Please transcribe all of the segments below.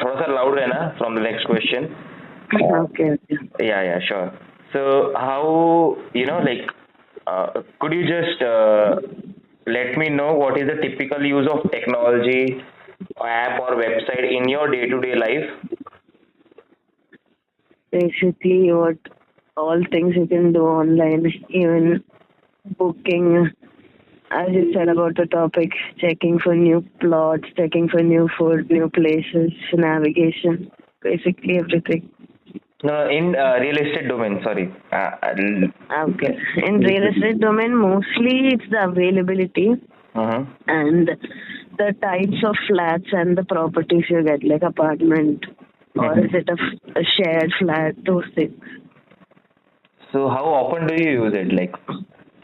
थोड़ा सा loud रहना from the next question. Okay, okay. Yeah, sure. So how, could you just let me know what is the typical use of technology, app or website in your day-to-day life? Basically, what all things you can do online, even booking, as you said about the topic, checking for new plots, checking for new food, new places, navigation, basically everything. No, in real estate domain, sorry. Okay. In real estate domain, mostly it's the availability Uh-huh. and the types of flats and the properties you get, like apartment or is it a shared flat, those things. So how often do you use it? Like,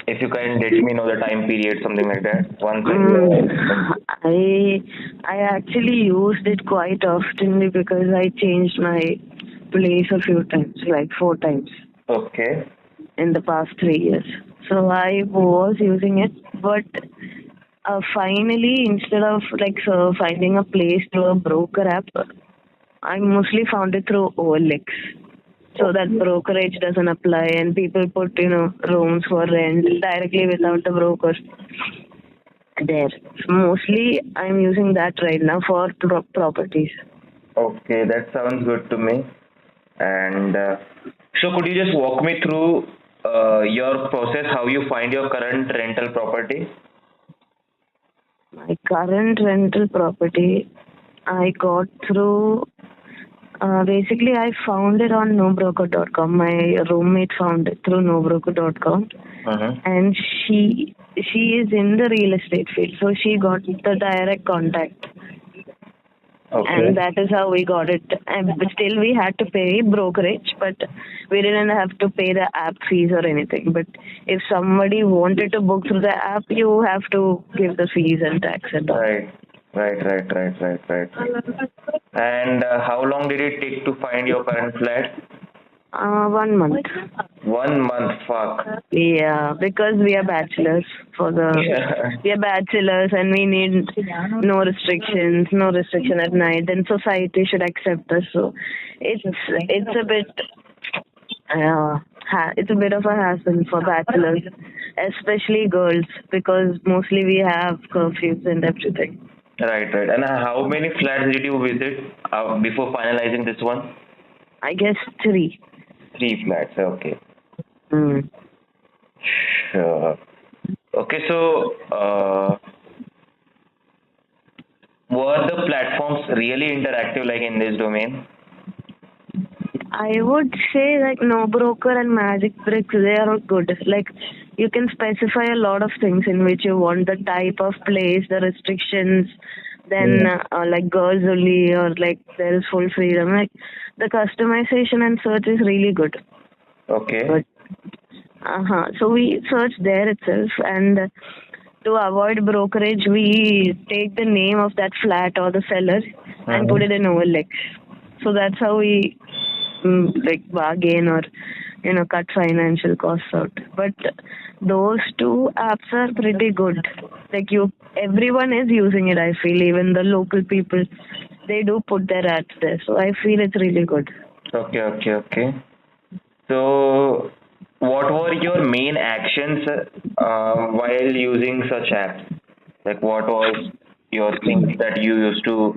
if you can let me know the time period, something like that. Once a year. I actually used it quite often because I changed my place a few times, like 4 times Okay. in the past 3 years. So I was using it, but finally, instead of finding a place through a broker app, I mostly found it through OLX. So that brokerage doesn't apply and people put, rooms for rent directly without the broker there. So mostly I'm using that right now for properties. Okay, that sounds good to me. And so, could you just walk me through your process, how you find your current rental property? My current rental property I got through basically I found it on nobroker.com. My roommate found it through nobroker.com. Uh-huh. And she is in the real estate field, so she got the direct contact. Okay. And that is how we got it. And still we had to pay brokerage, but we didn't have to pay the app fees or anything. But if somebody wanted to book through the app, you have to give the fees and tax and all. Right. And how long did it take to find your current flat? 1 month. 1 month, fuck. Yeah, because we are bachelors we are bachelors and we need no restriction at night. Then society should accept us. So it's a bit it's a bit of a hassle for bachelors, especially girls, because mostly we have curfews and everything. Right. And how many flats did you visit before finalizing this one? I guess 3. 3 flats, okay. Mm. Sure. Okay, so were the platforms really interactive like in this domain? I would say like No Broker and Magic Bricks, they are good. Like you can specify a lot of things in which you want the type of place, the restrictions, then like girls only or like there is full freedom. Like the customization and search is really good. Okay. But so we search there itself, and to avoid brokerage, we take the name of that flat or the seller and put it in OLX. So that's how we like bargain or cut financial costs out. But those 2 apps are pretty good. Like everyone is using it. I feel even the local people, they do put their ads there. So I feel it's really good. Okay. So, what were your main actions while using such apps? Like, what was your things that you used to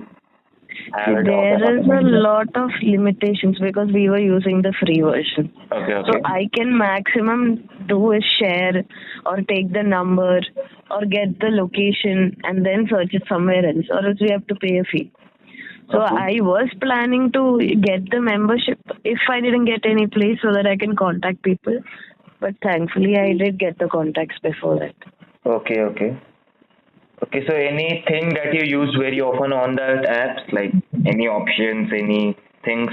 have it There is a lot of limitations because we were using the free version. Okay. So I can maximum do is share or take the number or get the location and then search it somewhere else, or else we have to pay a fee. So I was planning to get the membership if I didn't get any place so that I can contact people. But thankfully I did get the contacts before that. Okay, so anything that you use very often on that apps, like any options, any things?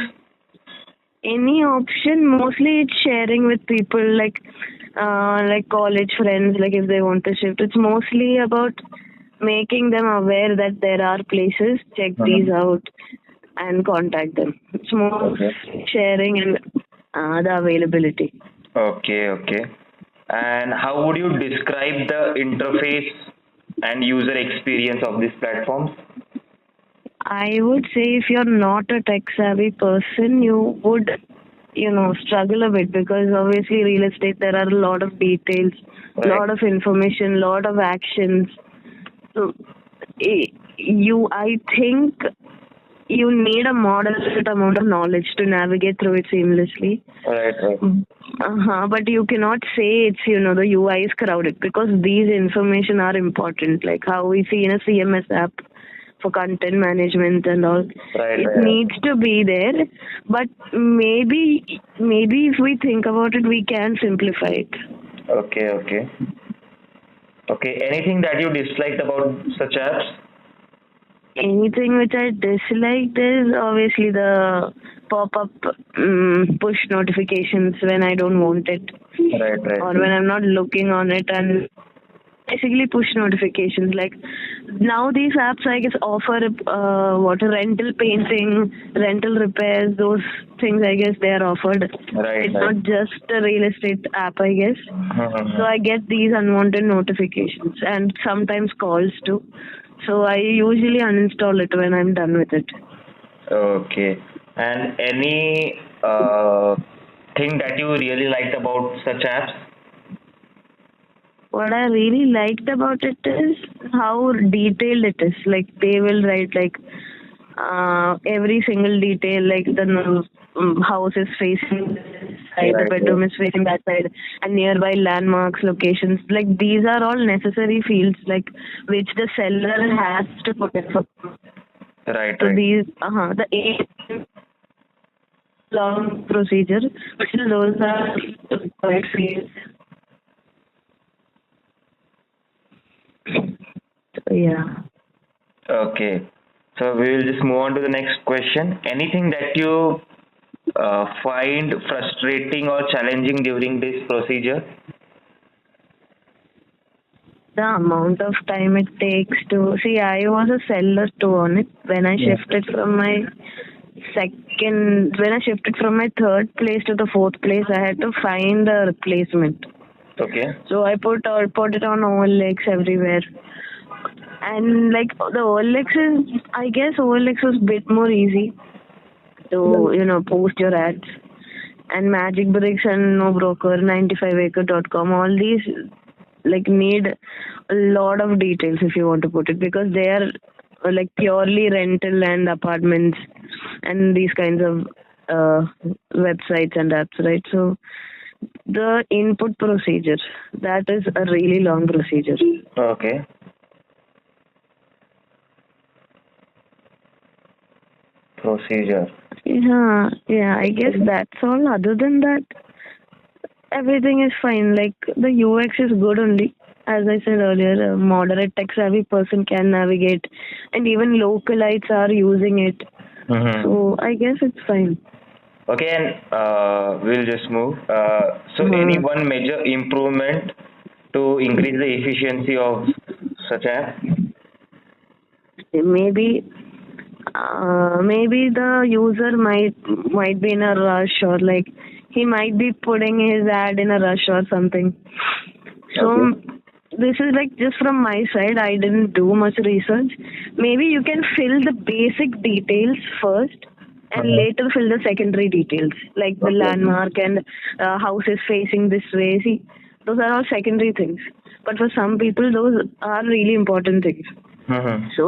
Any option, mostly it's sharing with people like college friends, like if they want to shift. It's mostly about making them aware that there are places, check these out and contact them. It's more sharing and the availability. Okay. And how would you describe the interface and user experience of these platforms? I would say if you're not a tech savvy person, you would, struggle a bit because obviously real estate there are a lot of details, Right. lot of information, lot of actions. So I think you need a moderate amount of knowledge to navigate through it seamlessly. Right. Right. But you cannot say it's, the UI is crowded because these information are important, like how we see in a CMS app for content management and all. Right. It Right. needs to be there, but maybe if we think about it, we can simplify it. Okay. Okay. Okay. Anything that you disliked about such apps? Anything which I disliked is obviously the pop-up push notifications when I don't want it Right. Right. or when I'm not looking on it, and basically push notifications. Like now these apps I guess offer what rental painting, rental repairs, those things I guess they are offered. Right. It's Right. not just a real estate app I guess. So I get these unwanted notifications and sometimes calls too. So I usually uninstall it when I'm done with it. Okay. And any thing that you really liked about such apps? What I really liked about it is how detailed it is. Like they will write like every single detail, like the house is facing this side, the Right. Right. bedroom is facing that side, and nearby landmarks, locations. Like these are all necessary fields, like which the seller has to put in for. Right. So Right. these, the eight long procedure, but still those are quite fields. So yeah. Okay. So we will just move on to the next question. Anything that you find frustrating or challenging during this procedure? The amount of time it takes to see. I was a seller too on it when I Yeah. shifted from my when I shifted from my third place to the fourth place. I had to find a replacement. Okay. So I put it on OLX everywhere, and like the OLX is, I guess OLX was a bit more easy to post your ads, and Magic Bricks and No Broker, 95acre.com, all these like need a lot of details if you want to put it, because they are like purely rental and apartments and these kinds of websites and apps, right? So the input procedure, that is a really long procedure. Okay. Procedure. Yeah, I guess that's all. Other than that, everything is fine. Like the UX is good only. As I said earlier, a moderate tech savvy person can navigate, and even localites are using it. Mm-hmm. So I guess it's fine. Okay, and we'll just move. So, any one major improvement to increase the efficiency of such app? Maybe maybe the user might be in a rush, or like he might be putting his ad in a rush or something. So Okay. this is like just from my side. I didn't do much research. Maybe you can fill the basic details first and Uh-huh. later fill the secondary details, like the Okay. landmark and house is facing this way. See, those are all secondary things. But for some people, those are really important things. Mm-hmm. So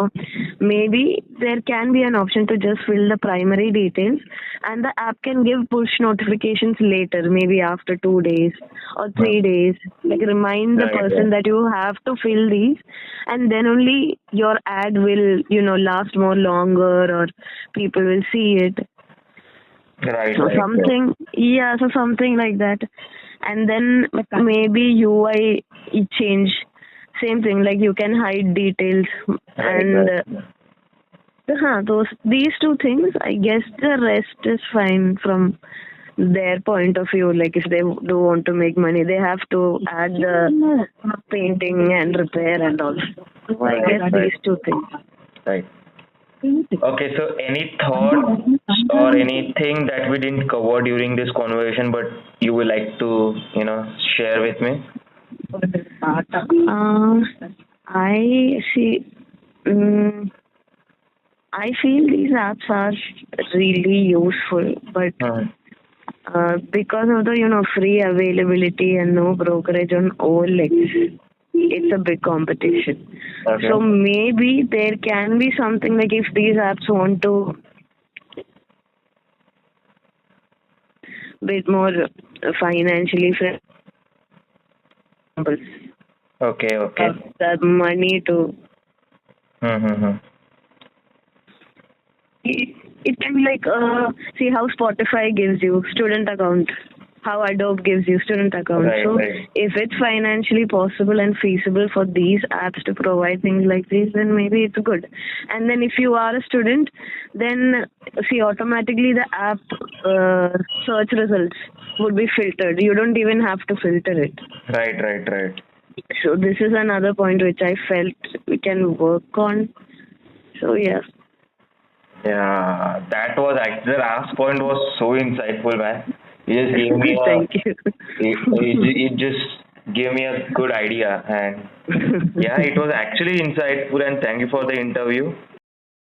maybe there can be an option to just fill the primary details, and the app can give push notifications later, maybe after 2 days or 3 days. Like remind the Right, person right. that you have to fill these, and then only your ad will, last more longer, or people will see it. Right, So right, right. something like that, and then maybe UI change. Same thing, like you can hide details, Right, and right. these two things. I guess the rest is fine from their point of view. Like if they do want to make money, they have to add the painting and repair and all. So I Right, guess right. these two things. Right. Okay, so any thought or anything that we didn't cover during this conversation, but you would like to, share with me? I see. I feel these apps are really useful, but Hmm. because of the free availability and no brokerage on OLX, it's a big competition. So Okay. maybe there can be something like if these apps want to bit more financially friendly, Okay. Okay. have the money to. Hmm. It can be like see how Spotify gives you student account, how Adobe gives you student account. Right. So Right. if it's financially possible and feasible for these apps to provide things like this, then maybe it's good. And then if you are a student, then see automatically the app search results would be filtered. You don't even have to filter it. Right. Right. Right. So this is another point which I felt we can work on. So yeah. Yeah, that was actually the last point was so insightful, man. You just gave me a Thank you. it just gave me a good idea, and yeah, it was actually insightful. And thank you for the interview.